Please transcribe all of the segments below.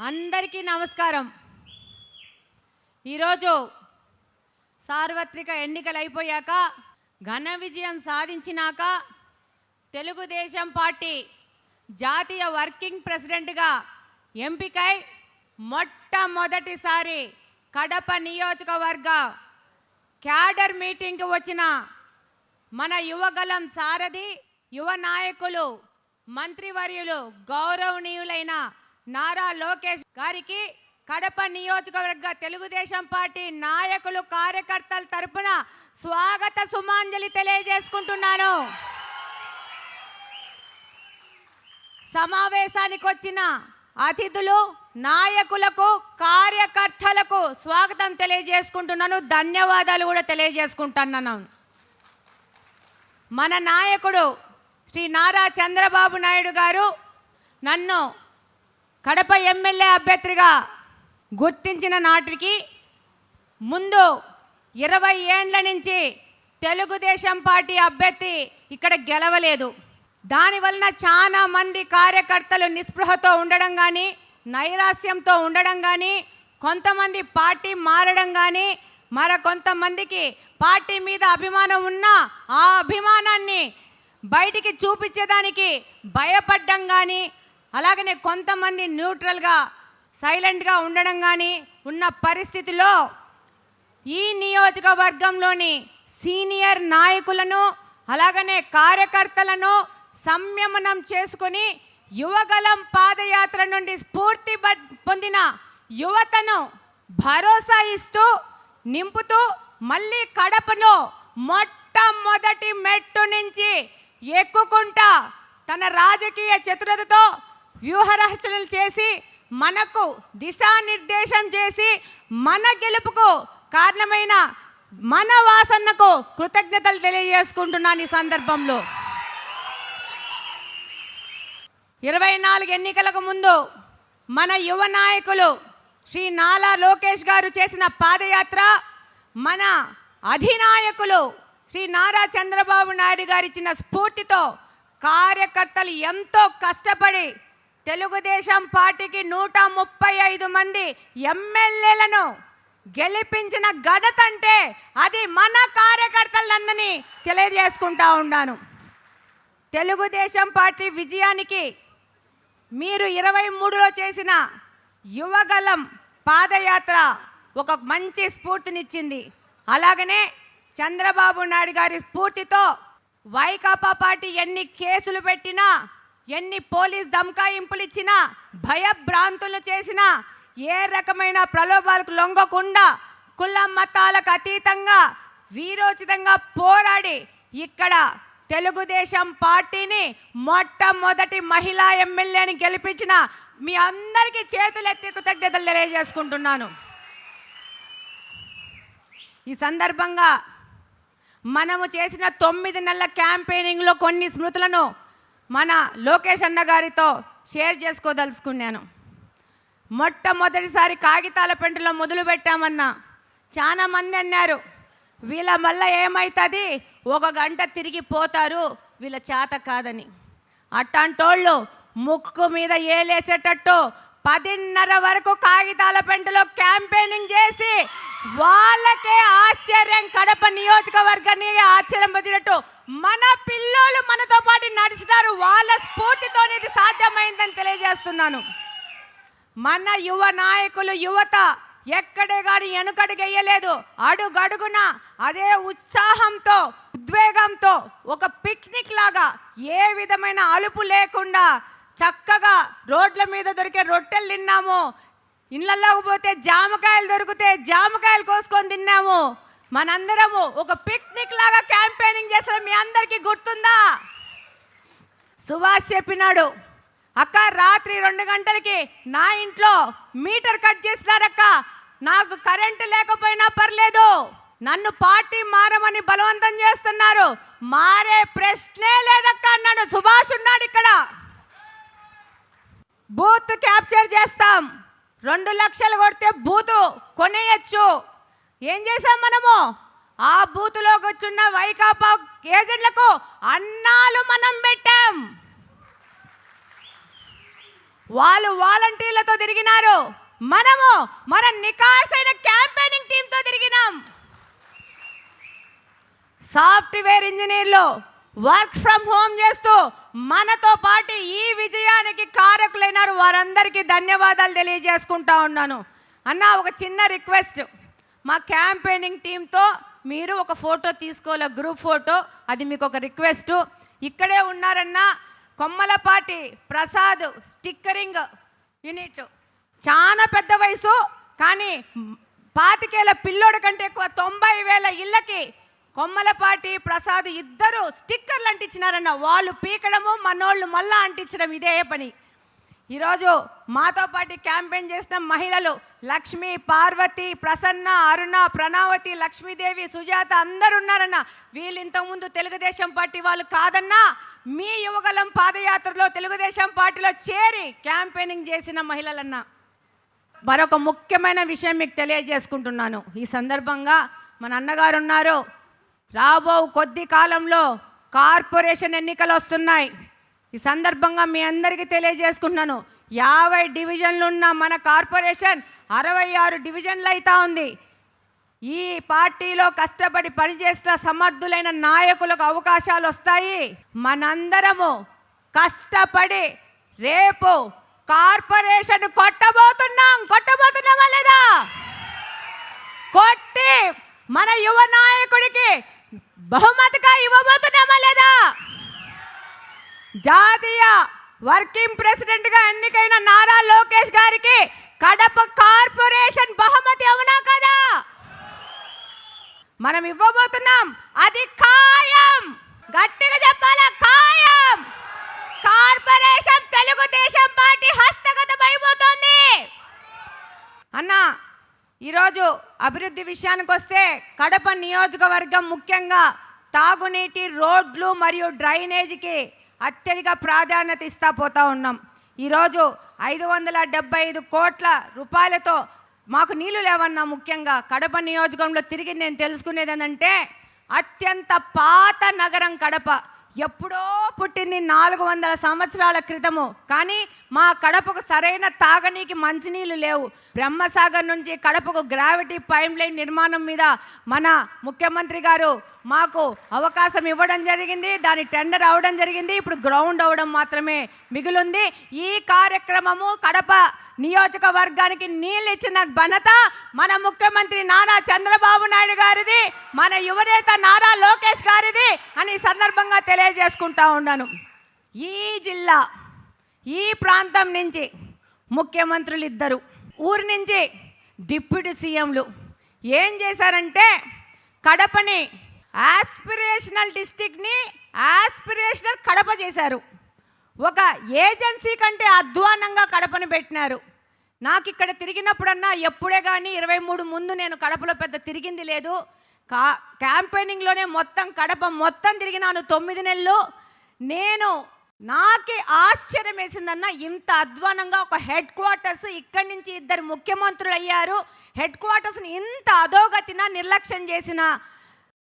అందరికీ నమస్కారం. ఈరోజు సార్వత్రిక ఎన్నికలు అయిపోయాక ఘన విజయం సాధించినాక తెలుగుదేశం పార్టీ జాతీయ వర్కింగ్ ప్రెసిడెంట్గా ఎంపికై మొట్టమొదటిసారి కడప నియోజకవర్గ క్యాడర్ మీటింగ్కి వచ్చిన మన యువగలం సారథి యువ నాయకులు మంత్రివర్యులు గౌరవనీయులైన నారా లోకేష్ గారికి కడప నియోజకవర్గ తెలుగుదేశం పార్టీ నాయకులు కార్యకర్తల తరపున స్వాగత సుమాంజలి తెలియజేసుకుంటున్నాను. సమావేశానికి వచ్చిన అతిథులు నాయకులకు కార్యకర్తలకు స్వాగతం తెలియజేసుకుంటున్నాను. ధన్యవాదాలు కూడా తెలియజేసుకుంటున్నాను. మన నాయకుడు శ్రీ నారా చంద్రబాబు నాయుడు గారు నన్ను కడప ఎమ్మెల్యే అభ్యర్థిగా గుర్తించిన నాటికి ముందు 20 ఏండ్ల నుంచి తెలుగుదేశం పార్టీ అభ్యర్థి ఇక్కడ గెలవలేదు. దానివలన చాలా మంది కార్యకర్తలు నిస్పృహతో ఉండడం కానీ, నైరాస్యంతో ఉండడం కానీ, కొంతమంది పార్టీ మారడం కానీ, కొంతమందికి పార్టీ మీద అభిమానం ఉన్నా ఆ అభిమానాన్ని బయటికి చూపించేదానికి భయపడ్డం కానీ, అలాగనే కొంతమంది న్యూట్రల్గా సైలెంట్గా ఉండడం కానీ ఉన్న పరిస్థితిలో ఈ నియోజకవర్గంలోని సీనియర్ నాయకులను అలాగనే కార్యకర్తలను సంయమనం చేసుకుని యువగలం పాదయాత్ర నుండి స్ఫూర్తి పొందిన యువతను భరోసా ఇస్తూ నింపుతూ మళ్ళీ కడపలో మొట్టమొదటి మెట్టు నుంచి ఎక్కుకుంటా తన రాజకీయ చతురతతో వ్యూహరచనలు చేసి మనకు దిశానిర్దేశం చేసి మన గెలుపుకు కారణమైన మన వాసన్నకు కృతజ్ఞతలు తెలియజేసుకుంటున్నాను. ఈ సందర్భంలో 24 ఎన్నికలకు ముందు మన యువ నాయకులు శ్రీ నారా లోకేష్ గారు చేసిన పాదయాత్ర, మన అధినాయకులు శ్రీ నారా చంద్రబాబు నాయుడు గారు ఇచ్చిన స్ఫూర్తితో కార్యకర్తలు ఎంతో కష్టపడి తెలుగుదేశం పార్టీకి 135 మంది ఎమ్మెల్యేలను గెలిపించిన ఘనత అంటే అది మన కార్యకర్తలందరినీ తెలియజేసుకుంటా ఉన్నాను. తెలుగుదేశం పార్టీ విజయానికి మీరు 23లో చేసిన యువగలం పాదయాత్ర ఒక మంచి స్ఫూర్తినిచ్చింది. అలాగనే చంద్రబాబు నాయుడు గారి స్ఫూర్తితో వైకాపా పార్టీ ఎన్ని కేసులు పెట్టినా, ఎన్ని పోలీస్ దమకాయింపులు ఇచ్చినా, భయభ్రాంతులు చేసినా, ఏ రకమైన ప్రలోభాలకు లొంగకుండా కుల మతాలకు అతీతంగా వీరోచితంగా పోరాడి ఇక్కడ తెలుగుదేశం పార్టీని మొట్టమొదటి మహిళా ఎమ్మెల్యేని గెలిపించిన మీ అందరికీ చేతులెత్తి కృతజ్ఞతలు తెలియజేసుకుంటున్నాను. ఈ సందర్భంగా మనము చేసిన 9 నెలల క్యాంపెయినింగ్లో కొన్ని స్మృతులను మన లోకేష్ అన్న గారితో షేర్ చేసుకోదలుచుకున్నాను. మొట్టమొదటిసారి కాగితాల పెంటలో మొదలు పెట్టామన్నా చాలా మంది అన్నారు, వీళ్ళ వల్ల ఏమవుతుంది, 1 గంట తిరిగిపోతారు, వీళ్ళ చేత కాదని. అట్లాంటోళ్ళు ముక్కు మీద ఏలేసేటట్టు 10:30 వరకు కాగితాల పెంటలో క్యాంపెయినింగ్ చేసి వాళ్ళకే ఆశ్చర్యం, కడప నియోజకవర్గాన్ని ఆశ్చర్యం పొందినట్టు మన పిల్లలు మనతో పాటు నడిచినారు. వాళ్ళ స్ఫూర్తితోనే ఇది సాధ్యమైందని తెలియజేస్తున్నాను. మన యువ నాయకులు యువత ఎక్కడే కానీ వెనుకడుగేయలేదు. అడుగడుగున అదే ఉత్సాహంతో ఉద్వేగంతో ఒక పిక్నిక్ లాగా ఏ విధమైన అలుపు లేకుండా చక్కగా రోడ్ల మీద దొరికే రొట్టెలు తిన్నాము, ఇళ్ళల్లోకి పోతే జామకాయలు దొరికితే జామకాయలు కోసుకొని తిన్నాము. మనందరము ఒక పిక్నిక్ లాగా క్యాంపెయినింగ్ చేస్తాం. మీ అందరికీ గుర్తుందా? సుభాష్ చెప్పినాడు, అక్క రాత్రి 2 గంటలకి నా ఇంట్లో మీటర్ కట్ చేసినారక్క, నాకు కరెంటు లేకపోయినా పర్లేదు, నన్ను పార్టీ మారమని బలవంతం చేస్తున్నారు, మారే ప్రశ్నే లేదక్క అన్నాడు. సుభాష్ ఉన్నాడు ఇక్కడ. బూత్ క్యాప్చర్ చేస్తాం, 2 లక్షలు కొడితే బూత్ కొనేయచ్చు. ఏం చేసాం మనము? ఆ బూత్లోకి వచ్చున్న వైకాపా ఏజెంట్లకు అన్నాలు మనం పెట్టాం. వాళ్ళు వాలంటీర్లతో తిరిగినారు, మనము మన నికార్సైన క్యాంపెయినింగ్ టీంతో తిరిగినాం. సాఫ్ట్వేర్ ఇంజనీర్లు వర్క్ ఫ్రమ్ హోమ్ చేస్తూ మనతో పాటు ఈ విజయానికి కారకులైనారు. వారందరికీ ధన్యవాదాలు తెలియజేసుకుంటా ఉన్నాను. అన్న, ఒక చిన్న రిక్వెస్ట్, మా క్యాంపెయినింగ్ టీంతో మీరు ఒక ఫోటో తీసుకోవాలి, గ్రూప్ ఫోటో. అది మీకు ఒక రిక్వెస్ట్. ఇక్కడే ఉన్నారన్న కొమ్మలపాటి ప్రసాద్ స్టిక్కరింగ్ యూనిట్. చాలా పెద్ద వయసు, కానీ 25 పిల్లోడి కంటే ఎక్కువ 90,000 ఇళ్ళకి కొమ్మలపాటి ప్రసాద్ ఇద్దరు స్టిక్కర్లు అంటించినారన్న. వాళ్ళు పీకడము, మనోళ్ళు మళ్ళా అంటించడం, ఇదే పని. ఈరోజు మాతో పాటు క్యాంపెయిన్ చేసిన మహిళలు లక్ష్మి, పార్వతి, ప్రసన్న, అరుణ, ప్రణావతి, లక్ష్మీదేవి, సుజాత అందరు ఉన్నారన్న. వీళ్ళు ఇంతకుముందు తెలుగుదేశం పార్టీ వాళ్ళు కాదన్నా, మీ యువగలం పాదయాత్రలో తెలుగుదేశం పార్టీలో చేరి క్యాంపెయినింగ్ చేసిన మహిళలన్న. మరొక ముఖ్యమైన విషయం మీకు తెలియజేసుకుంటున్నాను. ఈ సందర్భంగా మన అన్నగారు ఉన్నారు. రాబో కొద్ది కాలంలో కార్పొరేషన్ ఎన్నికలు వస్తున్నాయి. ఈ సందర్భంగా మీ అందరికీ తెలియజేసుకుంటున్నాను, 50 డివిజన్లు ఉన్న మన కార్పొరేషన్ 66 డివిజన్లు అవుతా ఉంది. ఈ పార్టీలో కష్టపడి పనిచేసిన సమర్థులైన నాయకులకు అవకాశాలు వస్తాయి. మనందరము కష్టపడి రేపు కార్పొరేషన్ కొట్టబోతున్నామా లేదా? కొట్టి మన యువ నాయకుడికి బహుమతిగా ఇవ్వబోతున్నామా లేదా? జాతీయ వర్కింగ్ ప్రెసిడెంట్గా ఎన్నికైన నారా లోకేష్ గారికి కడప కార్పొరేషన్ బహుమతి అవునా కదా? మనం ఇవ్వబోతున్నాం. అది ఖాయం. గట్టిగా చెప్పాలా? ఖాయం. కార్పొరేషన్ తెలుగుదేశం పార్టీ హస్తగతం అయిపోతుంది. అన్న, ఈరోజు అభివృద్ధి విషయానికి వస్తే కడప నియోజకవర్గం ముఖ్యంగా తాగునీటి, రోడ్లు మరియు డ్రైనేజీకి అత్యధిక ప్రాధాన్యత ఇస్తా పోతా ఉన్నాం. ఈరోజు 575 కోట్ల రూపాయలతో మాకు నీళ్లు లేవన్నా. ముఖ్యంగా కడప నియోజకవర్గంలో తిరిగి నేను తెలుసుకునేది ఏంటంటే, అత్యంత పాత నగరం కడప. ఎప్పుడో పుట్టింది, 400 సంవత్సరాల క్రితము. కానీ మా కడపకు సరైన తాగనీకి మంచినీళ్ళు లేవు. బ్రహ్మసాగర్ నుంచి కడపకు గ్రావిటీ పైప్ లైన్ నిర్మాణం మీద మన ముఖ్యమంత్రి గారు మాకు అవకాశం ఇవ్వడం జరిగింది. దాని టెండర్ అవడం జరిగింది. ఇప్పుడు గ్రౌండ్ అవడం మాత్రమే మిగిలింది. ఈ కార్యక్రమము కడప నియోజకవర్గానికి నీళ్ళు ఇచ్చిన ఘనత మన ముఖ్యమంత్రి నారా చంద్రబాబు నాయుడు గారిది, మన యువనేత నారా లోకేష్ గారిది అని సందర్భంగా తెలియజేసుకుంటా ఉన్నాను. ఈ జిల్లా, ఈ ప్రాంతం నుంచి ముఖ్యమంత్రులు ఇద్దరు, ఊరి నుంచి డిప్యూటీ సీఎంలు ఏం చేశారంటే, కడపని ఆస్పిరేషనల్ డిస్ట్రిక్ట్ని ఆస్పిరేషనల్ కడప చేశారు. ఒక ఏజెన్సీ కంటే అధ్వానంగా కడపని పెట్టినారు. నాకు ఇక్కడ తిరిగినప్పుడన్నా ఎప్పుడే కానీ 23 ముందు నేను కడపలో పెద్ద తిరిగింది లేదు. క్యాంపెయినింగ్లోనే మొత్తం కడప మొత్తం తిరిగినాను 9 నెలలు. నాకే ఆశ్చర్యం వేసిందన్న, ఇంత అధ్వానంగా ఒక హెడ్ క్వార్టర్స్, ఇక్కడి నుంచి 2 ముఖ్యమంత్రులు అయ్యారు. హెడ్ క్వార్టర్స్ని ఇంత అధోగతిన నిర్లక్ష్యం చేసిన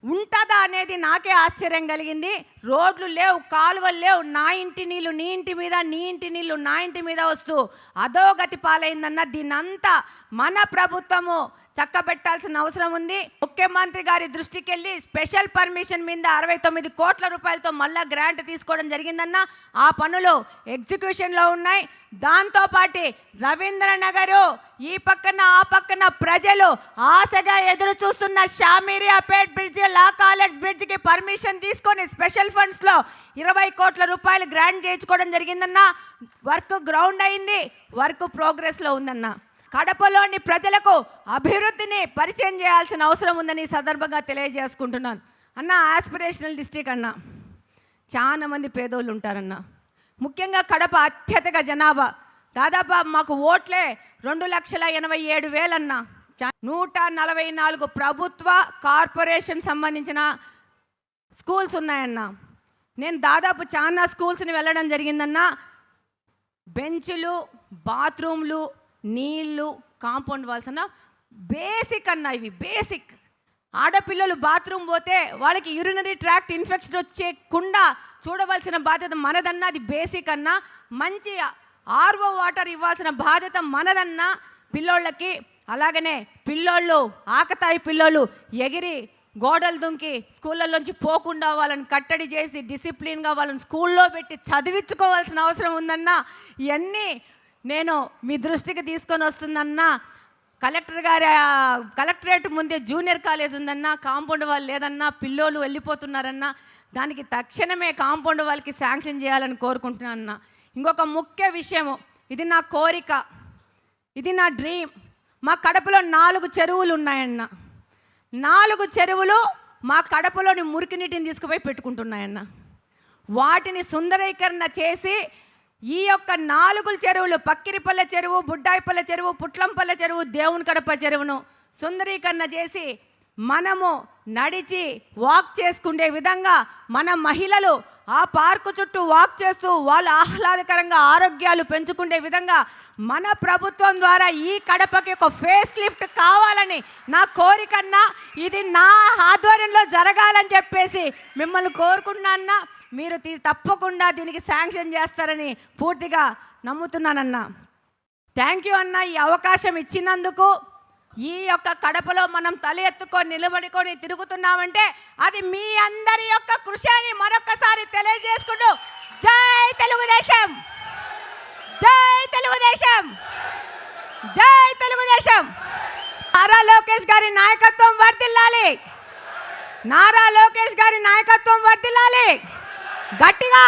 ఉంటుందా అనేది నాకే ఆశ్చర్యం కలిగింది. రోడ్లు లేవు, కాలువలు లేవు, నా ఇంటి నీళ్ళు నీ ఇంటి మీద, నీ ఇంటి నీళ్ళు నా ఇంటి మీద వస్తూ అధోగతి పాలైందన్న. దీన్నంతా మన ప్రభుత్వము చక్కబెట్టాల్సిన అవసరం ఉంది. ముఖ్యమంత్రి గారి దృష్టికి వెళ్ళి స్పెషల్ పర్మిషన్ మీద 69 కోట్ల రూపాయలతో మళ్ళా గ్రాంట్ తీసుకోవడం జరిగిందన్న. ఆ పనులు ఎగ్జిక్యూషన్లో ఉన్నాయి. దాంతోపాటు రవీంద్రనగరు ఈ పక్కన ఆ పక్కన ప్రజలు ఆశగా ఎదురు చూస్తున్న షామీరియాపేట్ బ్రిడ్జ్, లా కాలేజ్ బ్రిడ్జ్కి పర్మిషన్ తీసుకొని స్పెషల్ ఫండ్స్లో 20 కోట్ల రూపాయలు గ్రాంట్ చేయించుకోవడం జరిగిందన్న. వర్క్ గ్రౌండ్ అయింది, వర్క్ ప్రోగ్రెస్లో ఉందన్న. కడపలోని ప్రజలకు అభివృద్ధిని పరిచయం చేయాల్సిన అవసరం ఉందని ఈ సందర్భంగా తెలియజేసుకుంటున్నాను. అన్న, ఆస్పిరేషనల్ డిస్ట్రిక్ట్ అన్న, చాలా మంది పేదోళ్ళు ఉంటారన్న. ముఖ్యంగా కడప అత్యధిక జనాభా, దాదాపు మాకు ఓట్లే 2,87,000 అన్న. 144 ప్రభుత్వ కార్పొరేషన్ సంబంధించిన స్కూల్స్ ఉన్నాయన్న. నేను దాదాపు చాలా స్కూల్స్ని వెళ్ళడం జరిగిందన్న. బెంచ్లు, బాత్రూమ్లు, నీళ్ళు, కాంపౌండ్ వాల్స్ అన్న బేసిక్ అన్న. ఇవి బేసిక్. ఆడపిల్లలు బాత్రూమ్ పోతే వాళ్ళకి యూరినరీ ట్రాక్ట్ ఇన్ఫెక్షన్ వచ్చేకుండా చూడవలసిన బాధ్యత మనదన్న. అది బేసిక్ అన్న. మంచి ఆర్ఓ వాటర్ ఇవ్వాల్సిన బాధ్యత మనదన్నా పిల్లోళ్ళకి. అలాగనే పిల్లోళ్ళు ఆకతాయి పిల్లోళ్ళు ఎగిరి గోడలు దుంకి స్కూళ్ళల్లోంచి పోకుండా వాళ్ళని కట్టడి చేసి డిసిప్లిన్గా వాళ్ళని స్కూల్లో పెట్టి చదివించుకోవాల్సిన అవసరం ఉందన్నా. ఇవన్నీ నేను మీ దృష్టికి తీసుకొని వస్తుందన్నా. కలెక్టరేట్ ముందే జూనియర్ కాలేజ్ ఉందన్నా, కాంపౌండ్ వాళ్ళు లేదన్నా, పిల్లోళ్ళు వెళ్ళిపోతున్నారన్నా. దానికి తక్షణమే కాంపౌండ్ వాళ్ళకి శాంక్షన్ చేయాలని కోరుకుంటున్నానన్నా. ఇంకొక ముఖ్య విషయము, ఇది నా కోరిక, ఇది నా డ్రీమ్. మా కడపలో 4 చెరువులు ఉన్నాయన్న. 4 చెరువులు మా కడపలోని మురికి నీటిని తీసుకుపోయి పెట్టుకుంటున్నాయన్న. వాటిని సుందరీకరణ చేసి ఈ యొక్క 4 చెరువులు, పక్కిరిపల్లె చెరువు, బుడ్డాయిపల్లె చెరువు, పుట్లంపల్లె చెరువు, దేవుని కడప చెరువును సుందరీకరణ చేసి మనము నడిచి వాక్ చేసుకునే విధంగా మన మహిళలు ఆ పార్కు చుట్టూ వాక్ చేస్తూ వాళ్ళు ఆహ్లాదకరంగా ఆరోగ్యాలు పెంచుకునే విధంగా మన ప్రభుత్వం ద్వారా ఈ కడపకి ఒక ఫేస్ లిఫ్ట్ కావాలని నా కోరికన్నా. ఇది నా ఆధ్వర్యంలో జరగాలని చెప్పేసి మిమ్మల్ని కోరుకుంటున్నా. మీరు తప్పకుండా దీనికి శాంక్షన్ చేస్తారని పూర్తిగా నమ్ముతున్నానన్నా. థ్యాంక్ యూ అన్న, ఈ అవకాశం ఇచ్చినందుకు. ఈ యొక్క కడపలో మనం తల ఎత్తుకొని నిలబడుకొని తిరుగుతున్నామంటే అది మీ అందరి యొక్క కృషి అని మరొకసారి తెలియజేసుకుంటూ జై తెలుగుదేశం, జై తెలుగుదేశం, జై తెలుగుదేశం. నారా లోకేష్ గారి నాయకత్వం వర్ధిల్లాలి, నారా లోకేష్ గారి నాయకత్వం వర్ధిల్లాలి. గట్టిగా